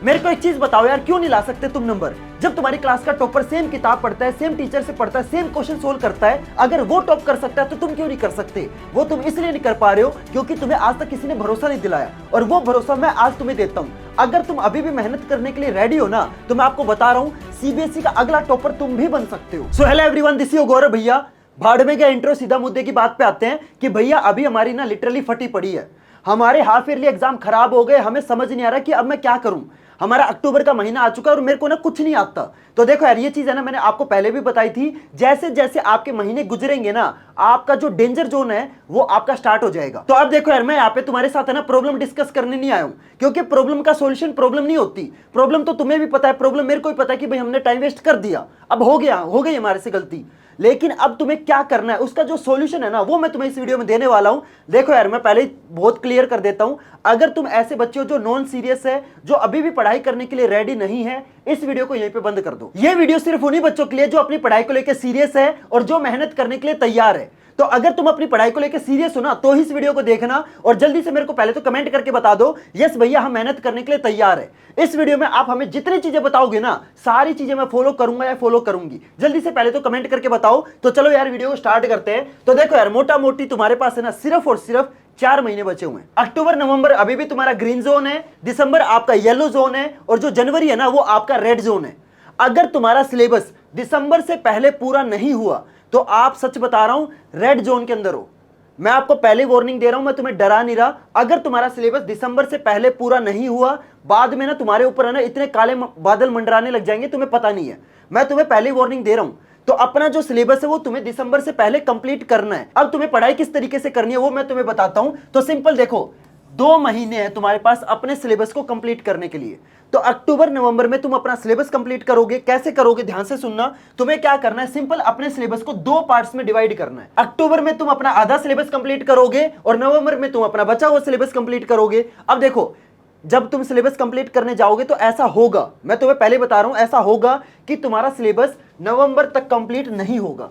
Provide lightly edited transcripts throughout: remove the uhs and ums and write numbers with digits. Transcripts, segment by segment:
मेरे को एक चीज बताओ यार, क्यों नहीं ला सकते तुम नंबर? जब तुम्हारी क्लास का टॉपर सेम किताब पढ़ता है, सेम टीचर से पढ़ता है, सेम क्वेश्चन सोल्व करता है, अगर वो टॉप कर सकता है तो तुम क्यों नहीं कर सकते? वो तुम इसलिए नहीं कर पा रहे हो क्योंकि तुम्हें आज तक किसी ने भरोसा नहीं दिलाया, और वो भरोसा मैं आज तुम्हें देता हूं। अगर तुम अभी भी मेहनत करने के लिए रेडी हो ना, तो मैं आपको बता रहा हूं, सीबीएसई का अगला टॉपर तुम भी बन सकते हो। So hello everyone, this is Gaurav भैया। भाड़ में गया इंट्रो, सीधा मुद्दे की बात पे आते हैं कि भैया अभी हमारी ना लिटरली फटी पड़ी है। हमारे हाफ ईयरली एग्जाम खराब हो गए, हमें समझ नहीं आ रहा कि अब मैं क्या करूं। हमारा अक्टूबर का महीना आ चुका है और मेरे को ना कुछ नहीं आता। तो देखो यार, ये चीज है ना, मैंने आपको पहले भी बताई थी, जैसे जैसे आपके महीने गुजरेंगे ना, आपका जो डेंजर जोन है वो आपका स्टार्ट हो जाएगा। तो अब देखो यार, मैं यहाँ पे तुम्हारे साथ है ना प्रॉब्लम डिस्कस करने नहीं आया हूं, क्योंकि प्रॉब्लम का सॉल्यूशन प्रॉब्लम नहीं होती। प्रॉब्लम तो तुम्हें भी पता है, प्रॉब्लम मेरे को भी पता है कि भाई हमने टाइम वेस्ट कर दिया, अब हो गई हमारे से गलती। लेकिन अब तुम्हें क्या करना है, उसका जो सॉल्यूशन है ना, वो मैं तुम्हें इस वीडियो में देने वाला हूं। देखो यार, मैं पहले ही बहुत क्लियर कर देता हूं, अगर तुम ऐसे बच्चे हो जो नॉन सीरियस है, जो अभी भी पढ़ाई करने के लिए रेडी नहीं है, इस वीडियो को यहीं पे बंद कर दो। ये वीडियो सिर्फ उन्हीं बच्चों के लिए जो अपनी पढ़ाई को लेकर सीरियस है और जो मेहनत करने के लिए तैयार है। तो अगर तुम अपनी पढ़ाई को लेकर सीरियस हो ना, तो इस वीडियो को देखना और जल्दी से मेरे को पहले तो कमेंट करके बता दो, यस भैया हम मेहनत करने के लिए तैयार है। इस वीडियो में आप हमें जितनी चीजें बताओगे ना, सारी चीजें मैं फॉलो करूंगा या फॉलो करूंगी। जल्दी से पहले तो कमेंट करके बताओ। तो चलो यार, वीडियो को स्टार्ट करते हैं। तो देखो यार, मोटा मोटी तुम्हारे पास है ना सिर्फ और सिर्फ 4 महीने बचे हुए हैं। अक्टूबर नवंबर अभी भी तुम्हारा ग्रीन जोन है, दिसंबर आपका येलो जोन है, और जो जनवरी है ना वो आपका रेड जोन है। अगर तुम्हारा सिलेबस दिसंबर से पहले पूरा नहीं हुआ तो आप, सच बता रहा हूं, रेड जोन के अंदर हो। मैं आपको पहले वार्निंग दे रहा हूं, मैं तुम्हें डरा नहीं रहा। अगर तुम्हारा सिलेबस दिसंबर से पहले पूरा नहीं हुआ, बाद में ना तुम्हारे ऊपर है ना इतने काले बादल मंडराने लग जाएंगे, तुम्हें पता नहीं है। मैं तुम्हें पहले वार्निंग दे रहा हूं। तो अपना जो सिलेबस है वो तुम्हें दिसंबर से पहले कंप्लीट करना है। अब तुम्हें पढ़ाई किस तरीके से करनी है वो मैं तुम्हें बताता हूं। तो सिंपल देखो, 2 महीने हैं तुम्हारे पास अपने सिलेबस को कंप्लीट करने के लिए। तो अक्टूबर नवंबर में तुम अपना सिलेबस कंप्लीट करोगे। कैसे करोगे, ध्यान से सुनना। तुम्हें क्या करना है, सिंपल अपने सिलेबस को 2 पार्ट्स में डिवाइड करना है। अक्टूबर में तुम अपना आधा सिलेबस कंप्लीट करोगे और नवंबर में तुम अपना बचा हुआ सिलेबस कंप्लीट करोगे। अब देखो, जब तुम सिलेबस कंप्लीट करने जाओगे तो ऐसा होगा, मैं तुम्हें पहले बता रहा हूं, ऐसा होगा कि तुम्हारा सिलेबस नवंबर तक कंप्लीट नहीं होगा।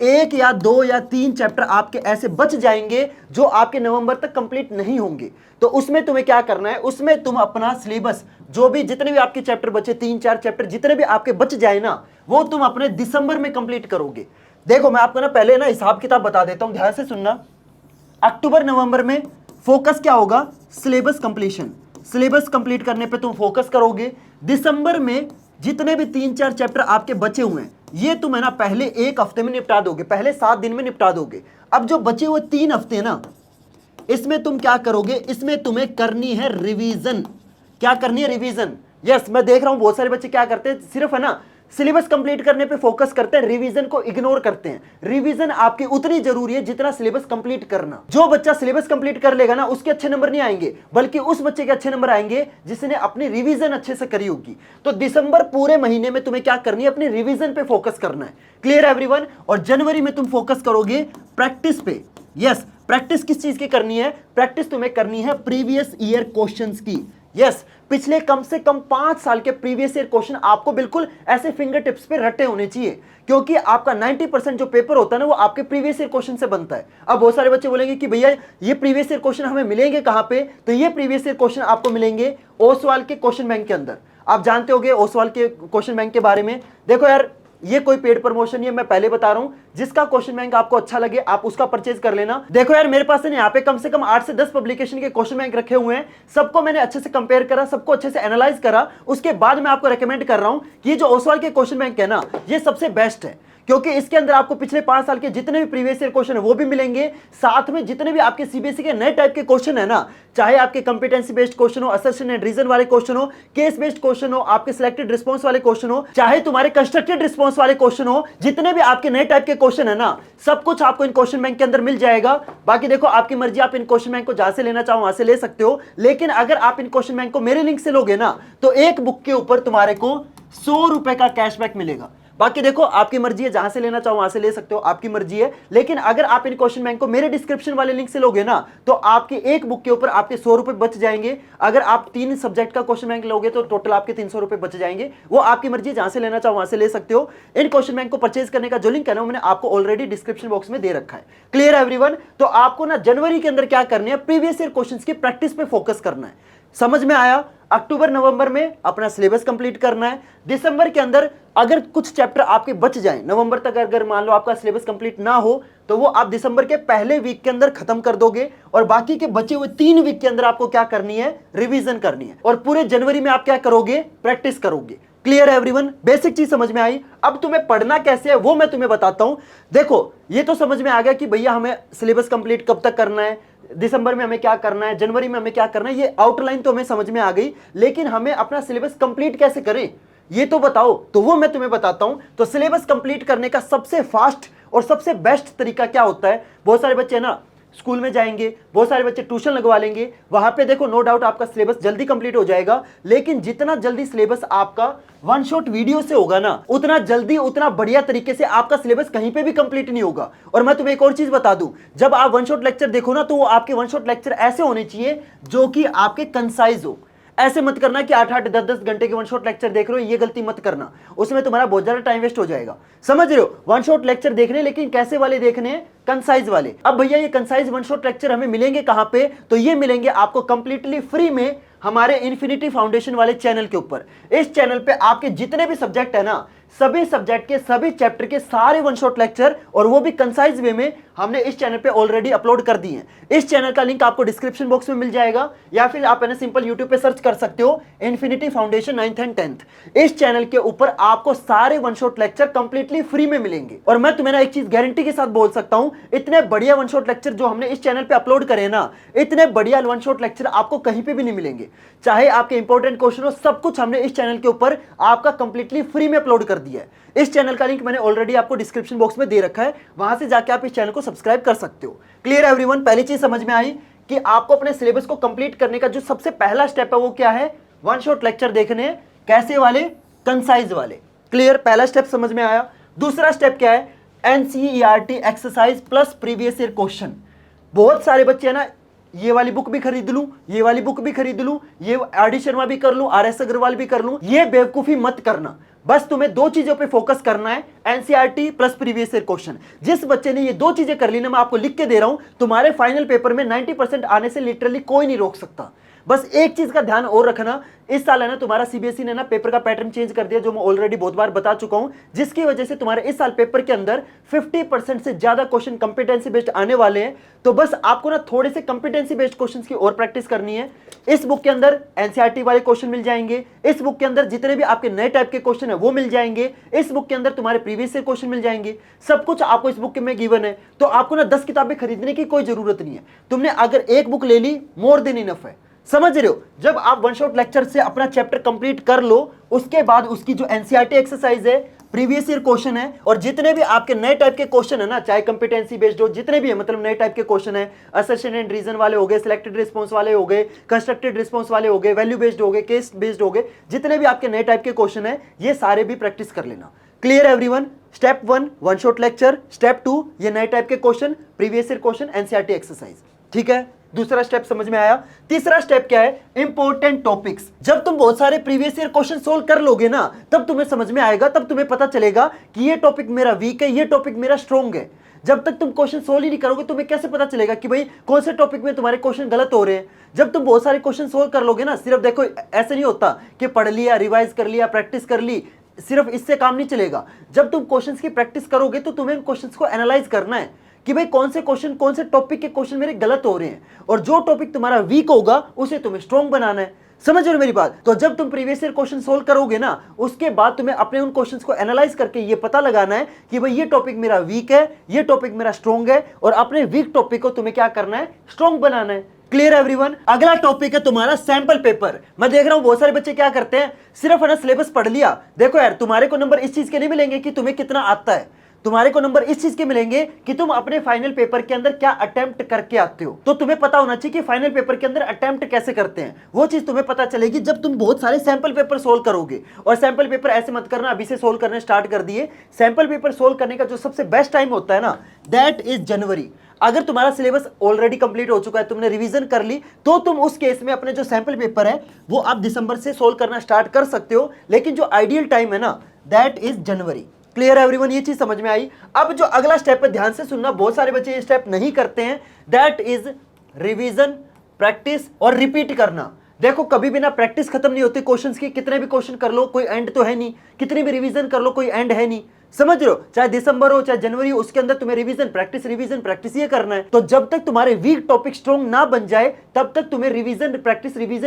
1 या 2 या 3 चैप्टर आपके ऐसे बच जाएंगे जो आपके नवंबर तक कंप्लीट नहीं होंगे। तो उसमें तुम्हें क्या करना है, उसमें तुम अपना सिलेबस, जो भी जितने भी आपके चैप्टर बचे, 3-4 चैप्टर जितने भी आपके बच जाए ना, वो तुम अपने दिसंबर में कंप्लीट करोगे। देखो मैं आपको ना पहले ना हिसाब किताब बता देता हूं, ध्यान से सुनना। अक्टूबर नवंबर में फोकस क्या होगा, सिलेबस कंप्लीशन। सिलेबस कंप्लीट करने पे तुम फोकस करोगे। दिसंबर में जितने भी 3-4 चैप्टर आपके बचे हुए हैं, ये तुम है ना पहले 1 हफ्ते में निपटा दोगे, पहले 7 दिन में निपटा दोगे। अब जो बचे हुए 3 हफ्ते हैं ना, इसमें तुम क्या करोगे, इसमें तुम्हें करनी है रिवीजन। क्या करनी है, रिवीजन। यस, मैं देख रहा हूं बहुत सारे बच्चे क्या करते हैं, सिर्फ है ना सिलेबस कंप्लीट करने पे फोकस करते हैं, रिवीजन को इग्नोर करते हैं। रिवीजन आपकी उतनी जरूरी है जितना सिलेबस कंप्लीट करना। जो बच्चा सिलेबस कंप्लीट कर लेगा ना, उसके अच्छे नंबर नहीं आएंगे, बल्कि उस बच्चे के अच्छे नंबर आएंगे जिसने अपनी रिवीजन अच्छे से करी होगी। तो दिसंबर पूरे महीने में तुम्हें क्या करनी है, अपनी रिवीजन पे फोकस करना है। क्लियर है एवरीवन? और जनवरी में तुम फोकस करोगे प्रैक्टिस पे। यस, प्रैक्टिस किस चीज की करनी है, प्रैक्टिस तुम्हें करनी है प्रीवियस ईयर क्वेश्चंस की। यस, पिछले कम से कम 5 साल के प्रीवियस ईयर क्वेश्चन आपको बिल्कुल ऐसे फिंगर टिप्स पे रटे होने चाहिए, क्योंकि आपका 90% जो पेपर होता है ना, वो आपके प्रीवियस ईयर क्वेश्चन से बनता है। अब बहुत सारे बच्चे बोलेंगे कि भैया ये प्रीवियस ईयर क्वेश्चन हमें मिलेंगे कहां पे? तो ये प्रीवियस ईयर क्वेश्चन आपको मिलेंगे ओसवाल के क्वेश्चन बैंक के अंदर। आप जानते होंगे ओसवाल के क्वेश्चन बैंक के बारे में। देखो यार, ये कोई पेड प्रमोशन नहीं है, मैं पहले बता रहा हूं, जिसका क्वेश्चन बैंक आपको अच्छा लगे आप उसका परचेज कर लेना। देखो यार, मेरे पास है यहाँ पे कम से कम 8 से 10 पब्लिकेशन के क्वेश्चन बैंक रखे हुए हैं। सबको मैंने अच्छे से कंपेयर करा, सबको अच्छे से एनालाइज करा, उसके बाद मैं आपको रेकमेंड कर रहा हूं कि ये जो ओसवाल के क्वेश्चन बैंक है ना, ये सबसे बेस्ट है, क्योंकि इसके अंदर आपको पिछले 5 साल के जितने भी प्रीवियस ईयर क्वेश्चन है वो भी मिलेंगे, साथ में जितने भी आपके सीबीएसई के नए टाइप के क्वेश्चन है ना, चाहे आपके कंपिटेंसी बेस्ड क्वेश्चन हो, असर्शन एंड रीजन वाले क्वेश्चन हो, केस बेस्ड क्वेश्चन हो, आपके सिलेक्टेड रिस्पांस वाले क्वेश्चन हो, चाहे तुम्हारे कंस्ट्रक्टेड रिस्पांस वाले क्वेश्चन हो, जितने भी आपके नए टाइप के क्वेश्चन है ना, सब कुछ आपको इन क्वेश्चन बैंक के अंदर मिल जाएगा। बाकी देखो आपकी मर्जी, आप इन क्वेश्चन बैंक को जहां से लेना चाहो वहां से ले सकते हो, लेकिन अगर आप इन क्वेश्चन बैंक को मेरे लिंक से लोगे ना, तो एक बुक के ऊपर तुम्हारे को 100 रुपए का कैशबैक मिलेगा। बाकी देखो आपकी मर्जी है, जहां से लेना चाहो वहां से ले सकते हो, आपकी मर्जी है। लेकिन अगर आप इन क्वेश्चन बैंक को मेरे डिस्क्रिप्शन वाले लिंक से लोगे ना, तो आपके एक बुक के ऊपर आपके 100 रुपए बच जाएंगे। अगर आप 3 सब्जेक्ट का क्वेश्चन बैंक लोगे तो टोटल आपके 300 रुपए बच जाएंगे। वो आपकी मर्जी, जहां से लेना चाहो वहां से ले सकते हो। इन क्वेश्चन बैंक को परचेज करने का जो लिंक है ना, मैंने आपको ऑलरेडी डिस्क्रिप्शन बॉक्स में दे रखा है। क्लियर है एवरीवन? तो आपको ना जनवरी के अंदर क्या करनी है, प्रीवियस ईयर क्वेश्चंस की प्रैक्टिस पे फोकस करना है। समझ में आया? अक्टूबर नवंबर में अपना सिलेबस कंप्लीट करना है। दिसंबर के अंदर अगर कुछ चैप्टर आपके बच जाएं, नवंबर तक अगर मान लो आपका सिलेबस कंप्लीट ना हो तो वो आप दिसंबर के पहले वीक के अंदर खत्म कर दोगे और बाकी के बचे हुए 3 वीक के अंदर आपको क्या करनी है, रिवीजन करनी है और पूरे जनवरी में आप क्या करोगे, प्रैक्टिस करोगे। क्लियर है एवरीवन? बेसिक चीज समझ में आई। अब तुम्हें पढ़ना कैसे है वो मैं तुम्हें बताता हूं। देखो ये तो समझ में आ गया कि भैया हमें सिलेबस कंप्लीट कब तक करना है, दिसंबर में हमें क्या करना है, जनवरी में हमें क्या करना है, ये आउटलाइन तो हमें समझ में आ गई, लेकिन हमें अपना सिलेबस कंप्लीट कैसे करें ये तो बताओ। तो वो मैं तुम्हें बताता हूं। तो सिलेबस कंप्लीट करने का सबसे फास्ट और सबसे बेस्ट तरीका क्या होता है, बहुत सारे बच्चे ना स्कूल में जाएंगे, बहुत सारे बच्चे ट्यूशन लगवा लेंगे, वहां पे देखो नो डाउट आपका सिलेबस जल्दी कंप्लीट हो जाएगा, लेकिन जितना जल्दी सिलेबस आपका वन शॉट वीडियो से होगा ना, उतना जल्दी उतना बढ़िया तरीके से आपका सिलेबस कहीं पे भी कंप्लीट नहीं होगा। और मैं तुम्हें एक और चीज बता दूं, जब आप वन शॉट लेक्चर देखो ना तो वो आपके वन शॉट लेक्चर ऐसे होने चाहिए जो कि आपके कंसाइज हो। ऐसे मत करना कि 8-8 10-10 घंटे के वन शॉट लेक्चर देख रहे हो, ये गलती मत करना, उसमें तुम्हारा बहुत ज्यादा टाइम वेस्ट हो जाएगा। समझ रहे हो? वन शॉट लेक्चर देखने, लेकिन कैसे वाले देखने, कंसाइज वाले। अब भैया ये कंसाइज वन शॉट लेक्चर हमें मिलेंगे कहां पे, तो ये मिलेंगे आपको कंप्लीटली फ्री में हमारे इन्फिनिटी फाउंडेशन वाले चैनल के ऊपर। इस चैनल पे आपके जितने भी सब्जेक्ट है ना, सभी सब्जेक्ट के सभी चैप्टर के सारे वन शॉट लेक्चर और वो भी कंसाइज वे में हमने इस चैनल पे ऑलरेडी अपलोड कर दिए हैं। इस चैनल का लिंक आपको डिस्क्रिप्शन बॉक्स में मिल जाएगा या फिर आप सिंपल यूट्यूब पे सर्च कर सकते हो infinity foundation 9th and 10th। इस चैनल के ऊपर आपको सारे one shot lecture completely free में मिलेंगे। और मैं तुम्हें ना एक चीज गारंटी के साथ बोल सकता हूं, इतने बढ़िया वन शॉट लेक्चर जो हमने इस चैनल पे अपलोड करे ना, इतने बढ़िया वन शॉट लेक्चर आपको कहीं पे भी नहीं मिलेंगे। चाहे आपके इंपॉर्टेंट क्वेश्चन हो, सब कुछ हमने इस चैनल के ऊपर आपका कंप्लीटली फ्री में अपलोड कर दिया है। इस चैनल का लिंक मैंने ऑलरेडी आपको डिस्क्रिप्शन बॉक्स में दे रखा है, वहां से जाके आप इस चैनल को सब्सक्राइब कर सकते हो। Clear everyone? पहली चीज समझ में आई कि आपको अपने सिलेबस को कंप्लीट करने का जो सबसे पहला स्टेप है वो क्या है, वन शॉट लेक्चर देखने, कैसे वाले, कंसाइज वाले। क्लियर? पहला स्टेप समझ में आया। दूसरा स्टेप क्या है, NCERT exercise plus previous year question. बहुत सारे बच्चे है ना, ये वाली बुक भी खरीद लूं, ये वाली बुक भी खरीद लूं, ये आर डी शर्मा भी कर लूं, RS अग्रवाल भी कर लूं, ये बेवकूफी मत करना। बस तुम्हें 2 चीजों पे फोकस करना है, NCERT plus previous year question. जिस बच्चे ने ये 2 चीजें कर ली ना, मैं आपको लिख के दे रहा हूं, तुम्हारे फाइनल पेपर में 90% आने से लिटरली कोई नहीं रोक सकता। बस एक चीज का ध्यान और रखना, इस साल है ना तुम्हारा सीबीएसई ने ना पेपर का पैटर्न चेंज कर दिया, जो मैं ऑलरेडी बहुत बार बता चुका हूं, जिसकी वजह से तुम्हारे इस साल पेपर के अंदर 50% से ज्यादा क्वेश्चन कंपिटेंसी बेस्ड आने वाले हैं। तो बस आपको ना थोड़े से कंपिटेंसी बेस्ड क्वेश्चंस की और प्रैक्टिस करनी है। इस बुक के अंदर एनसीईआरटी वाले क्वेश्चन मिल जाएंगे, इस बुक के अंदर जितने भी आपके नए टाइप के क्वेश्चन है वो मिल जाएंगे, इस बुक के अंदर तुम्हारे प्रीवियस ईयर क्वेश्चन मिल जाएंगे, सब कुछ आपको इस बुक में गिवन है। तो आपको ना 10 किताबें खरीदने की कोई जरूरत नहीं है, तुमने अगर एक बुक ले ली मोर देन इनफ है। समझ रहे हो? जब आप वन शॉट लेक्चर से अपना चैप्टर कंप्लीट कर लो, उसके बाद उसकी जो एनसीईआरटी एक्सरसाइज है, प्रीवियस ईयर क्वेश्चन है और जितने भी आपके नए टाइप के क्वेश्चन है ना, चाहे कंपिटेंसी बेस्ड हो, जितने भी है मतलब नए टाइप के क्वेश्चन है, असर्शन एंड रीजन वाले हो गए, सिलेक्टेड रिस्पांस वाले हो गए, कंस्ट्रक्टेड रिस्पांस वाले हो गए, वैल्यू बेस्ड हो गए, केस बेस्ड हो गए, जितने भी आपके नए टाइप के क्वेश्चन है, ये सारे भी प्रैक्टिस कर लेना। Clear everyone? Step 1 one shot lecture, step 2 ये नए टाइप के question, previous year question, NCERT exercise. ठीक है, दूसरा स्टेप समझ में आया। तीसरा स्टेप क्या है, इंपॉर्टेंट टॉपिक्स। जब तुम बहुत सारे प्रीवियस ईयर क्वेश्चन सोल्व कर लोगे ना, तब तुम्हें समझ में आएगा, तब तुम्हें पता चलेगा कि ये टॉपिक मेरा वीक है, ये टॉपिक मेरा स्ट्रॉन्ग है। जब तक तुम क्वेश्चन सोल्व ही नहीं करोगे, तुम्हें कैसे पता चलेगा कि भाई कौन से टॉपिक में तुम्हारे क्वेश्चन गलत हो रहे हैं। जब तुम बहुत सारे क्वेश्चन सोल्व कर लोगे ना, सिर्फ देखो ऐसे नहीं होता कि पढ़ लिया, रिवाइज कर लिया, प्रैक्टिस कर ली, सिर्फ इससे काम नहीं चलेगा। जब तुम क्वेश्चंस की प्रैक्टिस करोगे तो तुम्हें उन क्वेश्चंस को एनालाइज करना है कि भाई कौन से क्वेश्चन, कौन से टॉपिक के क्वेश्चन मेरे गलत हो रहे हैं, और जो टॉपिक तुम्हारा वीक होगा उसे तुम्हें स्ट्रॉन्ग बनाना है। समझ रहे हो मेरी बात? तो जब तुम प्रीवियस ईयर क्वेश्चन सोल्व करोगे ना, उसके बाद तुम्हें अपने उन क्वेश्चंस को एनालाइज करके ये पता लगाना है कि भाई ये टॉपिक मेरा वीक है, ये टॉपिक मेरा स्ट्रॉन्ग है, और अपने वीक टॉपिक को तुम्हें क्या करना है, स्ट्रॉन्ग बनाना है। Clear everyone? अगला टॉपिक है तुम्हारा सैंपल पेपर। मैं देख रहा हूं बहुत सारे बच्चे क्या करते हैं, सिर्फ है ना सिलेबस पढ़ लिया। देखो यार, तुम्हारे को नंबर इस चीज के नहीं मिलेंगे कि तुम्हें कितना आता है, तुम्हारे को नंबर इस चीज के मिलेंगे कि तुम अपने फाइनल पेपर के अंदर क्या अटेम्प्ट करके आते हो। तो तुम्हें पता होना चाहिए कि फाइनल पेपर के अंदर अटेम्प्ट कैसे करते हैं, वो चीज तुम्हें पता चलेगी जब तुम बहुत सारे सैंपल पेपर सोल्व करोगे। और सैंपल पेपर ऐसे मत करना अभी से सोल्व करने स्टार्ट कर दिए। सैंपल पेपर सोल्व करने का जो सबसे बेस्ट टाइम होता है ना, दैट इज जनवरी। अगर तुम्हारा सिलेबस ऑलरेडी कंप्लीट हो चुका है, तुमने रिवीजन कर ली, तो तुम उस केस में अपने जो सैंपल पेपर है वो आप दिसंबर से सोल्व करना स्टार्ट कर सकते हो, लेकिन जो आइडियल टाइम है ना, that is January. Clear everyone? ये चीज समझ में आई। अब जो अगला स्टेप है, ध्यान से सुनना, बहुत सारे बच्चे ये स्टेप नहीं करते हैं, दैट इज रिवीजन, प्रैक्टिस और रिपीट करना। देखो कभी भी ना प्रैक्टिस खत्म नहीं होती क्वेश्चंस की, कितने भी क्वेश्चन कर लो कोई एंड तो है नहीं, कितनी भी रिवीजन कर लो कोई एंड है नहीं, समझ रहे हो? चाहे दिसंबर हो चाहे जनवरी हो, उसके अंदर तुम्हें रिवीजन प्रैक्टिस ये करना है। तो जब तक तुम्हारे वीक टॉपिक स्ट्रॉन्ग ना बन जाए तब तक तुम्हें रिवीजन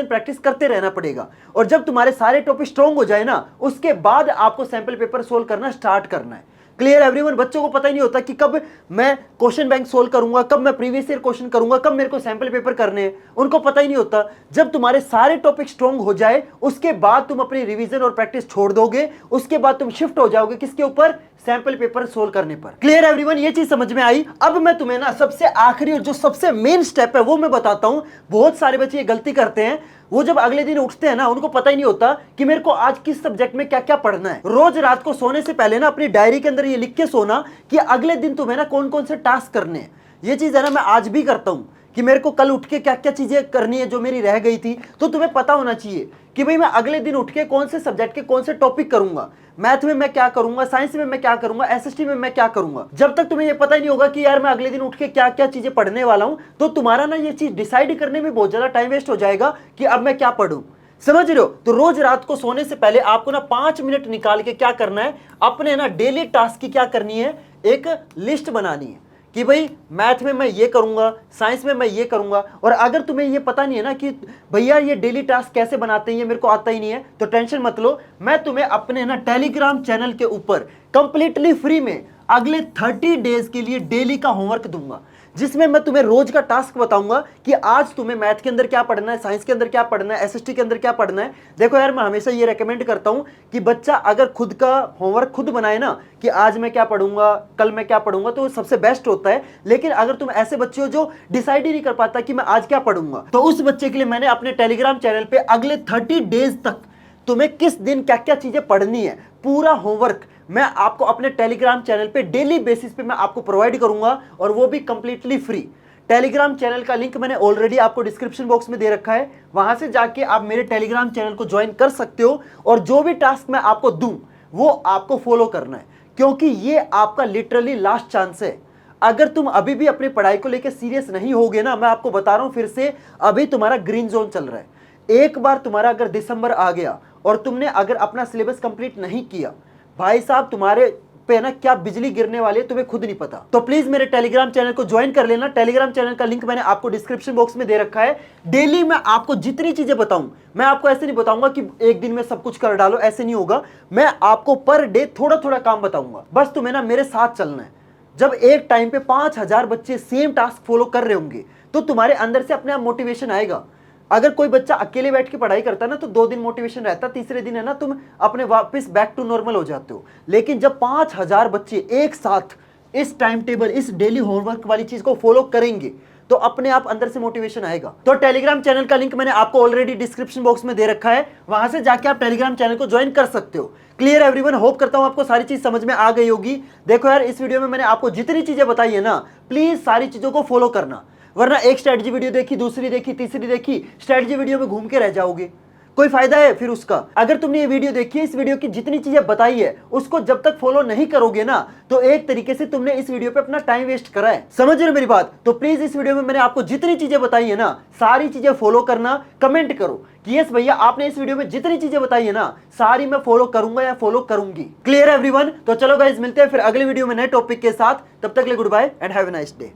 प्रैक्टिस करते रहना पड़ेगा। और जब तुम्हारे सारे टॉपिक स्ट्रॉन्ग हो जाए ना, उसके बाद आपको सैंपल पेपर सोल्व करना स्टार्ट करना है। Clear everyone? बच्चों को पता ही नहीं होता कि कब मैं क्वेश्चन बैंक सोल्व करूंगा, कब मैं प्रीवियस ईयर क्वेश्चन करूंगा, कब मेरे को सैंपल पेपर करने हैं, उनको पता ही नहीं होता। जब तुम्हारे सारे टॉपिक स्ट्रॉन्ग हो जाए उसके बाद तुम अपनी रिवीजन और प्रैक्टिस छोड़ दोगे, उसके बाद तुम शिफ्ट हो जाओगे किसके ऊपर? सैंपल पेपर सोल्व करने पर। Clear everyone? ये चीज समझ में आई? अब मैं तुम्हें ना सबसे आखिरी और जो सबसे मेन स्टेप है वो मैं बताता हूं। बहुत सारे बच्चे ये गलती करते हैं, वो जब अगले दिन उठते हैं ना उनको पता ही नहीं होता कि मेरे को आज किस सब्जेक्ट में क्या क्या पढ़ना है। रोज रात को सोने से पहले ना अपनी डायरी के अंदर ये लिख के सोना कि अगले दिन तुम्हें ना कौन कौन से टास्क करने हैं। ये चीज है ना मैं आज भी करता हूं कि मेरे को कल उठ के क्या क्या चीजें करनी है जो मेरी रह गई थी। तो तुम्हें पता होना चाहिए कि भाई मैं अगले दिन उठ के कौन से सब्जेक्ट के कौन से टॉपिक करूंगा, मैथ में मैं क्या करूंगा, साइंस में मैं क्या करूंगा, एसएसटी में मैं क्या करूंगा। जब तक तुम्हें ये पता ही नहीं होगा कि यार मैं अगले दिन उठ के क्या क्या चीजें पढ़ने वाला हूं, तो तुम्हारा ना ये चीज डिसाइड करने में बहुत ज्यादा टाइम वेस्ट हो जाएगा कि अब मैं क्या पढ़ूं। समझ रहे हो? तो रोज रात को सोने से पहले आपको ना 5 मिनट निकाल के क्या करना है, अपने ना डेली टास्क की क्या करनी है, एक लिस्ट बनानी है कि भाई मैथ में मैं ये करूंगा, साइंस में मैं ये करूंगा। और अगर तुम्हें ये पता नहीं है ना कि भैया ये डेली टास्क कैसे बनाते हैं, ये मेरे को आता ही नहीं है, तो टेंशन मत लो। मैं तुम्हें अपने ना टेलीग्राम चैनल के ऊपर कंप्लीटली फ्री में अगले 30 डेज के लिए डेली का होमवर्क दूंगा, जिसमें मैं तुम्हें रोज का टास्क बताऊंगा कि आज तुम्हें मैथ के अंदर क्या पढ़ना है, साइंस के अंदर क्या पढ़ना है, एसएसटी के अंदर क्या पढ़ना है। देखो यार मैं हमेशा ये रेकमेंड करता हूं कि बच्चा अगर खुद का होमवर्क खुद बनाए ना कि आज मैं क्या पढ़ूंगा, कल मैं क्या पढ़ूंगा, तो सबसे बेस्ट होता है। लेकिन अगर तुम ऐसे बच्चे हो जो डिसाइड ही नहीं कर पाता कि मैं आज क्या पढ़ूंगा, तो उस बच्चे के लिए मैंने अपने टेलीग्राम चैनल पे अगले 30 डेज तक तुम्हें किस दिन क्या क्या चीजें पढ़नी है, पूरा होमवर्क मैं आपको अपने टेलीग्राम चैनल पे डेली बेसिस पे मैं आपको प्रोवाइड करूंगा, और वो भी कंप्लीटली फ्री। टेलीग्राम चैनल का लिंक मैंने ऑलरेडी आपको डिस्क्रिप्शन बॉक्स में दे रखा है, वहां से जाके आप मेरे टेलीग्राम चैनल को ज्वाइन कर सकते हो। और जो भी टास्क मैं आपको दूं वो आपको फॉलो करना है, क्योंकि ये आपका लिटरली लास्ट चांस है। अगर तुम अभी भी अपनी पढ़ाई को लेकर सीरियस नहीं होगे ना, मैं आपको बता रहा हूं फिर से, अभी तुम्हारा ग्रीन जोन चल रहा है। एक बार तुम्हारा अगर दिसंबर आ गया और तुमने अगर अपना सिलेबस कंप्लीट नहीं किया, भाई साहब तुम्हारे पे ना क्या बिजली गिरने वाली है तुम्हें खुद नहीं पता। तो प्लीज मेरे टेलीग्राम चैनल को ज्वाइन कर लेना। टेलीग्राम चैनल का लिंक मैंने आपको डिस्क्रिप्शन बॉक्स में दे रखा है। डेली मैं आपको जितनी चीजें बताऊं, मैं आपको ऐसे नहीं बताऊंगा कि एक दिन में सब कुछ कर डालो, ऐसे नहीं होगा। मैं आपको पर डे थोड़ा थोड़ा काम बताऊंगा, बस तुम्हें ना मेरे साथ चलना है। जब एक टाइम पे 5000 बच्चे सेम टास्क फॉलो कर रहे होंगे तो तुम्हारे अंदर से अपने आप मोटिवेशन आएगा। अगर कोई बच्चा अकेले बैठ के पढ़ाई करता है ना तो 2 दिन मोटिवेशन रहता, तीसरे दिन है ना तुम अपने वापस बैक टू नॉर्मल हो जाते हो। लेकिन जब 5000 बच्चे एक साथ इस टाइम टेबल, इस डेली होमवर्क वाली चीज को फॉलो करेंगे तो अपने आप अंदर से मोटिवेशन आएगा। तो टेलीग्राम चैनल का लिंक मैंने आपको ऑलरेडी डिस्क्रिप्शन बॉक्स में दे रखा है, वहां से जाके आप टेलीग्राम चैनल को ज्वाइन कर सकते हो। Clear everyone? होप करता हूं आपको सारी चीज समझ में आ गई होगी। देखो यार इस वीडियो में मैंने आपको जितनी चीजें बताई है ना, प्लीज सारी चीजों को फॉलो करना, वरना एक स्ट्रेटजी वीडियो देखी, दूसरी देखी, तीसरी देखी, स्ट्रेटजी वीडियो में घूम के रह जाओगे, कोई फायदा है फिर उसका। अगर तुमने ये वीडियो देखी है, इस वीडियो की जितनी चीजें बताई है उसको जब तक फॉलो नहीं करोगे ना, तो एक तरीके से तुमने इस वीडियो पे अपना टाइम वेस्ट करा है। समझ रहे हो मेरी बात? तो प्लीज इस वीडियो में मैंने आपको जितनी चीजें बताई है ना, सारी चीजें फॉलो करना। कमेंट करो कि यस भैया आपने इस वीडियो में जितनी चीजें बताई है ना, सारी मैं फॉलो करूंगा या फॉलो करूंगी। Clear everyone? तो चलो गाइस मिलते हैं फिर अगले वीडियो में नए टॉपिक के साथ। तब तक के लिए good bye and have a nice day.